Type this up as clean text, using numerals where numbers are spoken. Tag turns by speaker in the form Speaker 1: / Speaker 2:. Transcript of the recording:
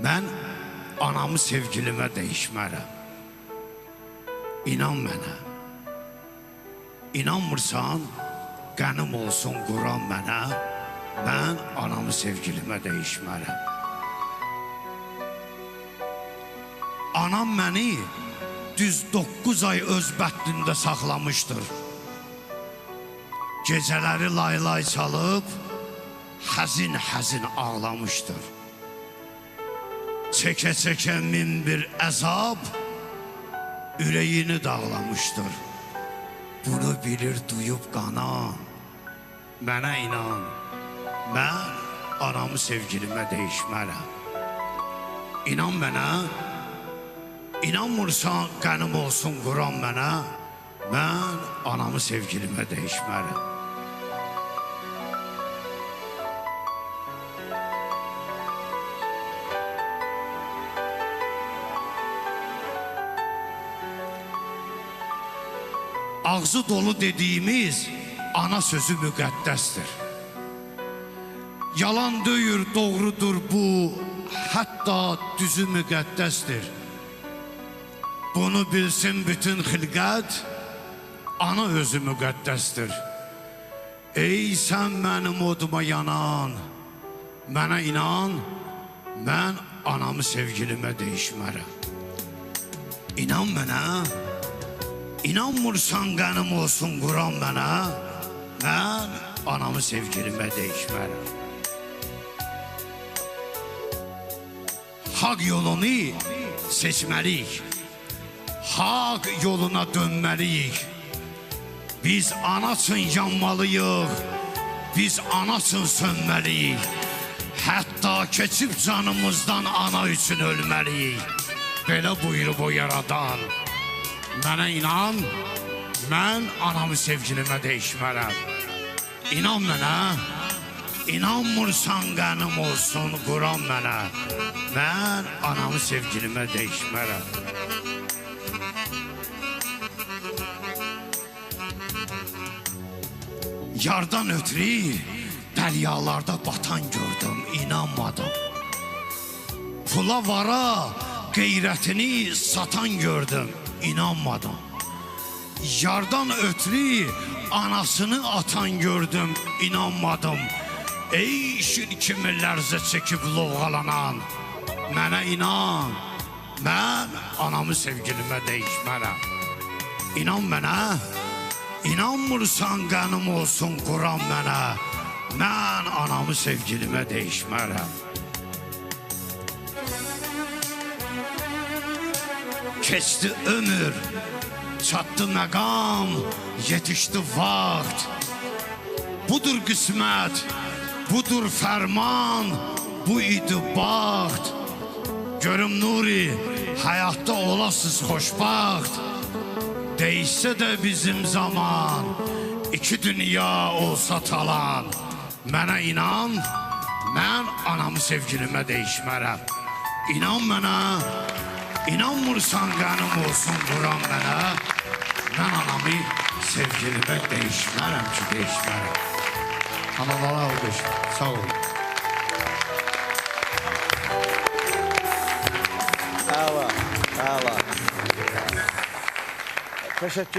Speaker 1: Mən anamı sevgilimə dəyişmərəm. İnan mənə. İnanmırsan, qənim olsun Quran mənə. Mən anamı sevgilimə dəyişmərəm. Anam məni düz 9 ay öz bətnində saxlamışdır. Gecələri lay-lay çalıb, həzin-həzin ağlamışdır. Çəkə-çəkə min bir əzab, ürəyini dağlamışdır. Bunu bilir, duyub qanan. Mənə inan, mən anamı sevgilimə dəyişmərəm. İnan mənə, inanmırsan qənim olsun Quran mənə. Mən anamı sevgilimə dəyişmərəm. Ağzı dolu dediyimiz ana sözü müqəddəsdir. Yalan deyir, doğrudur bu, hətta düzü müqəddəsdir. Bunu bilsin bütün xilqət, ana özü müqəddəsdir. Ey sən mənim oduma yanan, mənə inan, mən anamı sevgilimə dəyişmərəm. İnan mənə, İnanmırsan qənim olsun Quran mənə. Mən anamı sevgilimə dəyişmərəm. Haq yolunu seçməliyik. Haq yoluna dönməliyik. Biz ana üçün yanmalıyıq. Biz ana üçün sönməliyik. Hətta keçib canımızdan ana üçün ölməliyik. Belə buyurub o yaradan. Mənə inan, mən anamı sevgilimə dəyişmərəm. İnan mənə, inanmırsan qənim olsun Quran mənə. Mən anamı sevgilimə dəyişmərəm. Yardan ötürü dəryalarda batan gördüm, inanmadım. Pula vara qeyrətini satan gördüm, İnanmadım. Yardan ötürü anasını atan gördüm, inanmadım. Ey şirkimi lərzə çəkib lovğalanan, mənə inan, mən anamı sevgilimə dəyişmərəm. İnan mənə, inanmırsan qənim olsun Quran mənə. Mən anamı sevgilimə dəyişmərəm. Keçdi ömür, çatdı məqam, yetişdi vaxt. Budur qismət, budur fərman, bu idi baxt. Görüm Nuri, həyatda olasız xoşbaxt. Değişsə də bizim zaman, iki dünya olsa talan. Mənə inan, mən anamı sevgilimə dəyişmərəm. İnan mənə, İnanmırsan qənim olsun Quran mənə. Mən anamı sevgilimə dəyişmərəm ki, dəyişmərəm. Analara alqış, sağ olun.
Speaker 2: Əla, əla. Təşəkkür.